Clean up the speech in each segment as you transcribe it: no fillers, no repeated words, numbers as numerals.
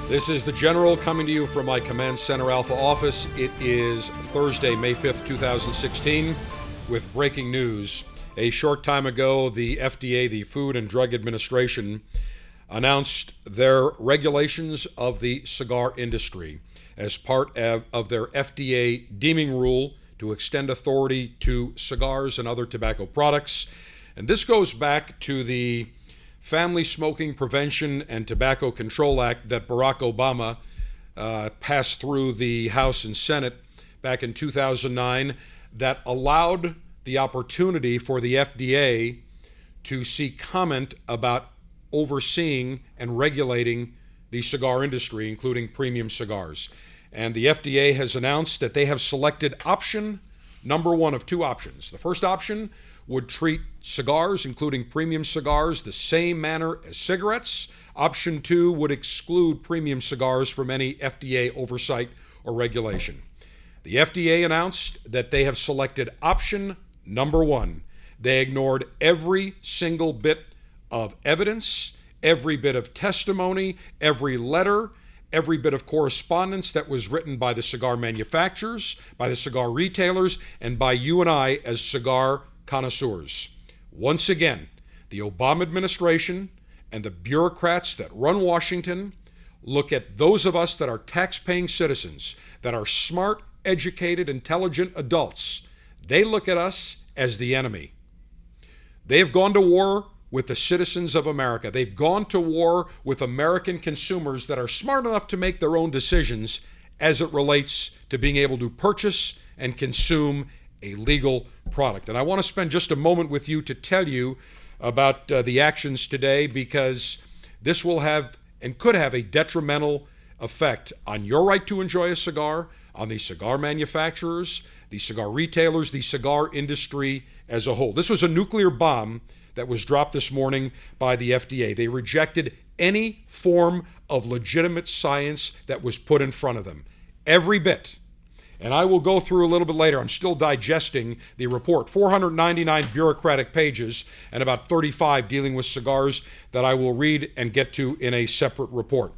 This is the General coming to you from my Command Center Alpha office. It is Thursday, May 5th, 2016, with breaking news. A short time ago, the FDA, the Food and Drug Administration, announced their regulations of the cigar industry as part of their FDA deeming rule to extend authority to cigars and other tobacco products. And this goes back to the Family Smoking Prevention and Tobacco Control Act that Barack Obama passed through the House and Senate back in 2009 that allowed the opportunity for the FDA to seek comment about overseeing and regulating the cigar industry, including premium cigars. And the FDA has announced that they have selected option number one of two options. The first option would treat cigars, including premium cigars, the same manner as cigarettes. Option two would exclude premium cigars from any FDA oversight or regulation. The FDA announced that they have selected option number one. They ignored every single bit of evidence, every bit of testimony, every letter, every bit of correspondence that was written by the cigar manufacturers, by the cigar retailers, and by you and I as cigar connoisseurs. Once again, the Obama administration and the bureaucrats that run Washington look at those of us that are tax-paying citizens, that are smart, educated, intelligent adults. They look at us as the enemy. They have gone to war with the citizens of America. They've gone to war with American consumers that are smart enough to make their own decisions as it relates to being able to purchase and consume a legal product. And I want to spend just a moment with you to tell you about the actions today, because this will have and could have a detrimental effect on your right to enjoy a cigar, on the cigar manufacturers, the cigar retailers, the cigar industry as a whole. This was a nuclear bomb that was dropped this morning by the FDA. They rejected any form of legitimate science that was put in front of them. Every bit. And I will go through a little bit later. I'm still digesting the report. 499 bureaucratic pages and about 35 dealing with cigars that I will read and get to in a separate report.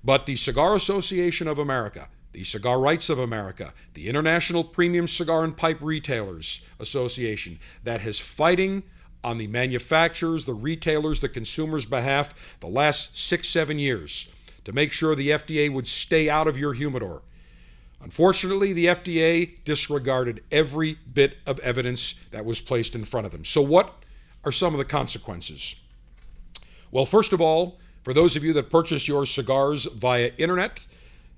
But the Cigar Association of America, the Cigar Rights of America, the International Premium Cigar and Pipe Retailers Association, that has fighting on the manufacturers, the retailers, the consumers' behalf the last 6-7 years to make sure the FDA would stay out of your humidor. Unfortunately, the FDA disregarded every bit of evidence that was placed in front of them. So what are some of the consequences? Well, first of all, for those of you that purchase your cigars via internet,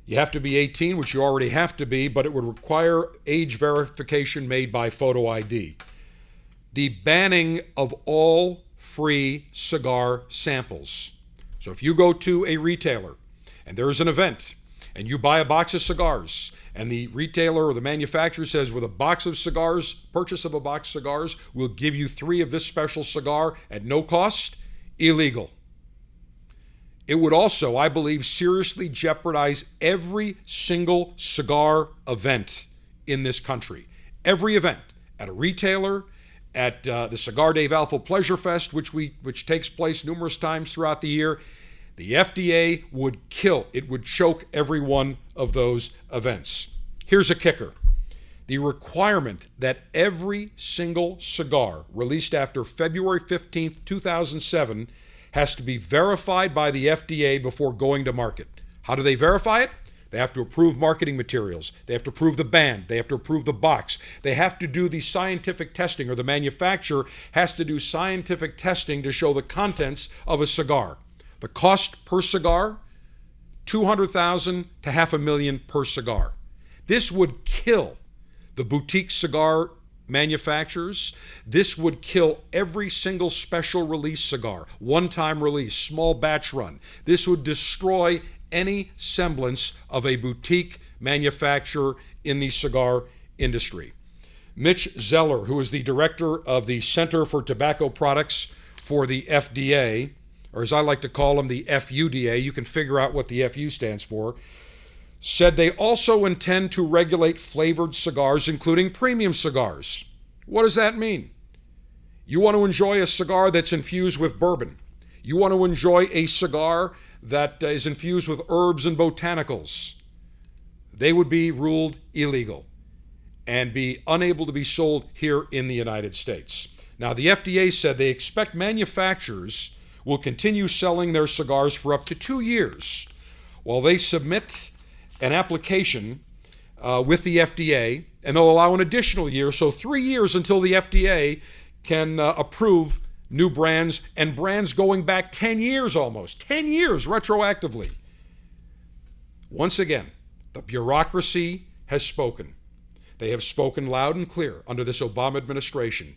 you have to be 18, which you already have to be, but it would require age verification made by photo ID. The banning of all free cigar samples. So if you go to a retailer and there is an event and you buy a box of cigars and the retailer or the manufacturer says with a box of cigars, purchase of a box of cigars, we'll give you 3 of this special cigar at no cost, illegal. It would also, I believe, seriously jeopardize every single cigar event in this country. Every event at a retailer, at the Cigar Dave Alpha Pleasure Fest, which takes place numerous times throughout the year, the FDA would kill, it would choke every one of those events. Here's a kicker. The requirement that every single cigar released after February 15th, 2007 has to be verified by the FDA before going to market. How do they verify it? They have to approve marketing materials. They have to approve the band. They have to approve the box. They have to do the scientific testing, or the manufacturer has to do scientific testing to show the contents of a cigar. The cost per cigar, $200,000 to $500,000 per cigar. This would kill the boutique cigar manufacturers. This would kill every single special release cigar, one-time release, small batch run. This would destroy any semblance of a boutique manufacturer in the cigar industry. Mitch Zeller, who is the director of the Center for Tobacco Products for the FDA, or as I like to call them, the FUDA, you can figure out what the FU stands for, said they also intend to regulate flavored cigars, including premium cigars. What does that mean? You want to enjoy a cigar that's infused with bourbon. You want to enjoy a cigar that is infused with herbs and botanicals, they would be ruled illegal and be unable to be sold here in the United States. Now, the FDA said they expect manufacturers will continue selling their cigars for up to 2 years while they submit an application with the FDA, and they'll allow an additional year, so 3 years until the FDA can approve new brands, and brands going back 10 years almost, 10 years retroactively. Once again, the bureaucracy has spoken. They have spoken loud and clear under this Obama administration.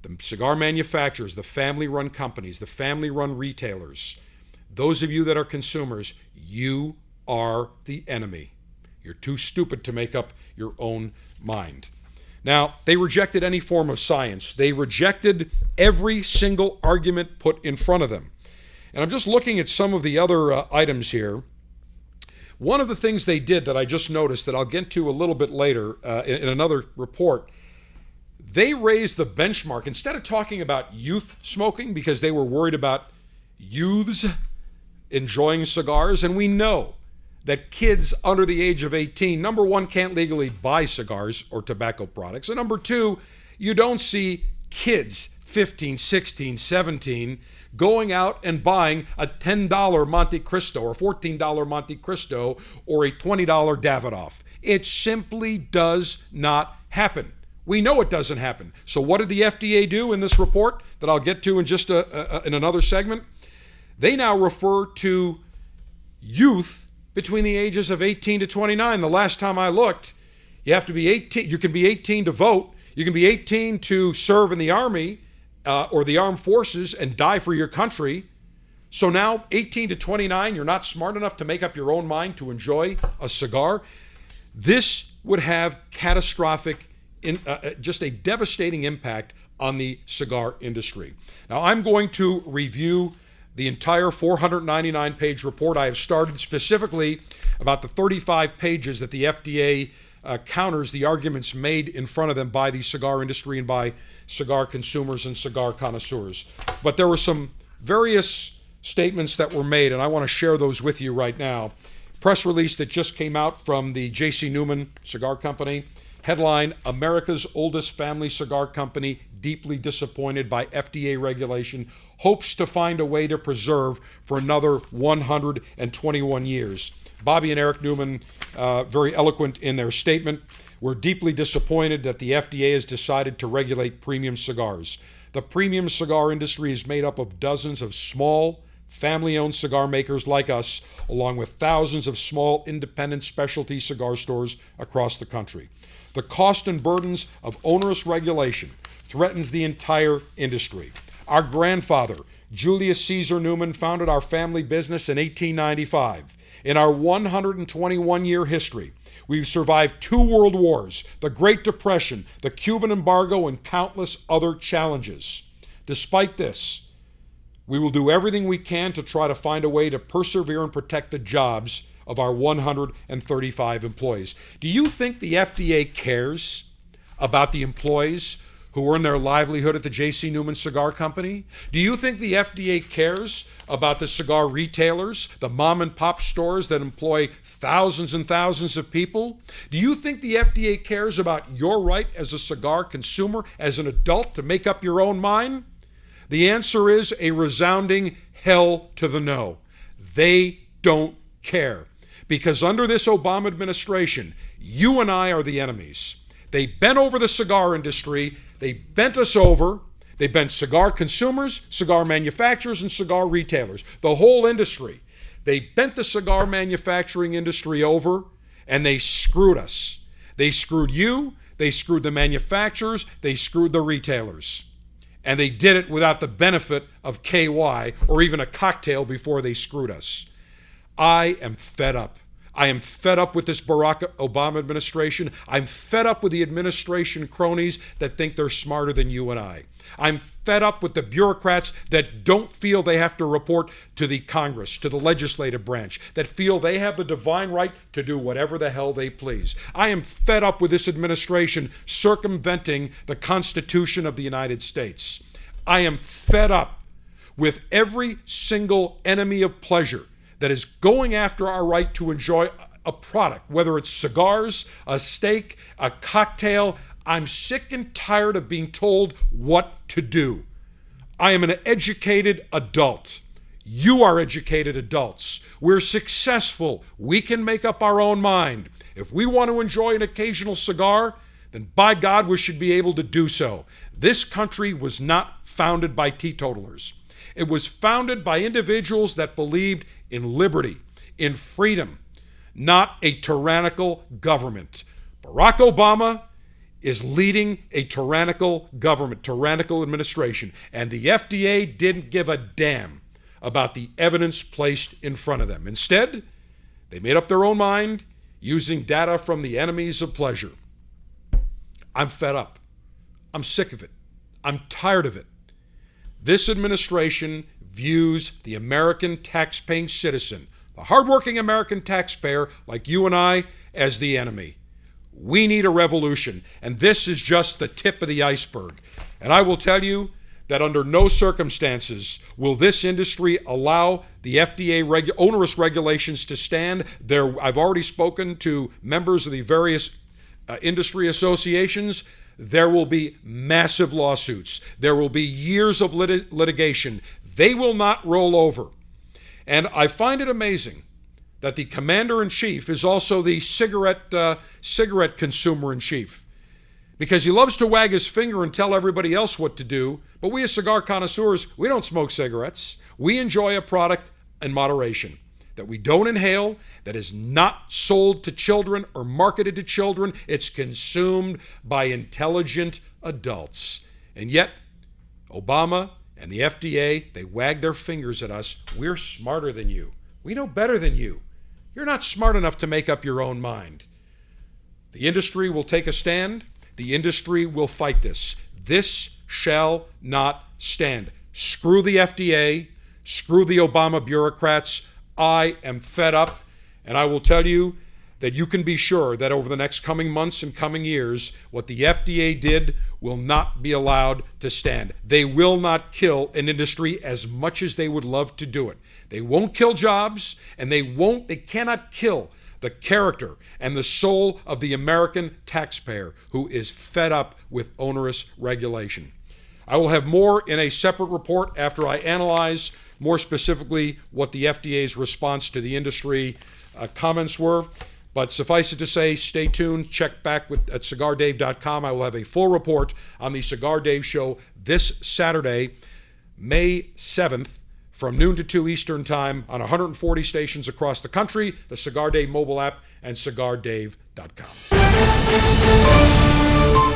The cigar manufacturers, the family-run companies, the family-run retailers, those of you that are consumers, you are the enemy. You're too stupid to make up your own mind. Now, they rejected any form of science. They rejected every single argument put in front of them. And I'm just looking at some of the other items here. One of the things they did that I just noticed that I'll get to a little bit later in another report, they raised the benchmark. Instead of talking about youth smoking, because they were worried about youths enjoying cigars, and we know that kids under the age of 18, number one, can't legally buy cigars or tobacco products, and number two, you don't see kids 15, 16, 17 going out and buying a $10 Monte Cristo or $14 Monte Cristo or a $20 Davidoff. It simply does not happen. We know it doesn't happen. So what did the FDA do in this report that I'll get to in just in another segment? They now refer to youth between the ages of 18 to 29. The last time I looked, you have to be 18. You can be 18 to vote. You can be 18 to serve in the Army or the armed forces and die for your country. So now 18 to 29, you're not smart enough to make up your own mind to enjoy a cigar. This would have catastrophic, just a devastating impact on the cigar industry. Now, I'm going to review the entire 499-page report. I have started specifically about the 35 pages that the FDA counters the arguments made in front of them by the cigar industry and by cigar consumers and cigar connoisseurs. But there were some various statements that were made, and I want to share those with you right now. Press release that just came out from the J.C. Newman Cigar Company. Headline, America's oldest family cigar company deeply disappointed by FDA regulation, hopes to find a way to preserve for another 121 years. Bobby and Eric Newman, very eloquent in their statement. We're deeply disappointed that the FDA has decided to regulate premium cigars. The premium cigar industry is made up of dozens of small, family-owned cigar makers like us, along with thousands of small, independent specialty cigar stores across the country. The cost and burdens of onerous regulation threatens the entire industry. Our grandfather, Julius Caesar Newman, founded our family business in 1895. In our 121-year history, we've survived 2 world wars, the Great Depression, the Cuban embargo, and countless other challenges. Despite this, we will do everything we can to try to find a way to persevere and protect the jobs of our 135 employees. Do you think the FDA cares about the employees who earn their livelihood at the J.C. Newman Cigar Company? Do you think the FDA cares about the cigar retailers, the mom and pop stores that employ thousands and thousands of people? Do you think the FDA cares about your right as a cigar consumer, as an adult, to make up your own mind? The answer is a resounding hell to the no. They don't care. Because under this Obama administration, you and I are the enemies. They bent over the cigar industry. They bent us over. They bent cigar consumers, cigar manufacturers, and cigar retailers. The whole industry. They bent the cigar manufacturing industry over, and they screwed us. They screwed you. They screwed the manufacturers. They screwed the retailers. And they did it without the benefit of KY or even a cocktail before they screwed us. I am fed up. I am fed up with this Barack Obama administration. I'm fed up with the administration cronies that think they're smarter than you and I. I'm fed up with the bureaucrats that don't feel they have to report to the Congress, to the legislative branch, that feel they have the divine right to do whatever the hell they please. I am fed up with this administration circumventing the Constitution of the United States. I am fed up with every single enemy of pleasure that is going after our right to enjoy a product, whether it's cigars, a steak, a cocktail. I'm sick and tired of being told what to do. I am an educated adult. You are educated adults. We're successful. We can make up our own mind. If we want to enjoy an occasional cigar, then by God, we should be able to do so. This country was not founded by teetotalers. It was founded by individuals that believed in liberty, in freedom, not a tyrannical government. Barack Obama is leading a tyrannical government, tyrannical administration, and the FDA didn't give a damn about the evidence placed in front of them. Instead, they made up their own mind using data from the enemies of pleasure. I'm fed up. I'm sick of it. I'm tired of it. This administration views the American taxpaying citizen, the hardworking American taxpayer like you and I, as the enemy. We need a revolution, and this is just the tip of the iceberg. And I will tell you that under no circumstances will this industry allow the FDA onerous regulations to stand. I've already spoken to members of the various industry associations. There will be massive lawsuits. There will be years of litigation. They will not roll over. And I find it amazing that the commander-in-chief is also the cigarette consumer-in-chief, because he loves to wag his finger and tell everybody else what to do. But we as cigar connoisseurs, we don't smoke cigarettes. We enjoy a product in moderation that we don't inhale, that is not sold to children or marketed to children. It's consumed by intelligent adults. And yet, Obama and the FDA, they wag their fingers at us. We're smarter than you. We know better than you. You're not smart enough to make up your own mind. The industry will take a stand. The industry will fight this. This shall not stand. Screw the FDA. Screw the Obama bureaucrats. I am fed up, and I will tell you that you can be sure that over the next coming months and coming years, what the FDA did will not be allowed to stand. They will not kill an industry as much as they would love to do it. They won't kill jobs, and they cannot kill the character and the soul of the American taxpayer who is fed up with onerous regulation. I will have more in a separate report after I analyze more specifically what the FDA's response to the industry comments were. But suffice it to say, stay tuned. Check back at cigardave.com. I will have a full report on the Cigar Dave show this Saturday, May 7th, from noon to 2 Eastern Time on 140 stations across the country, the Cigar Dave mobile app, and cigardave.com.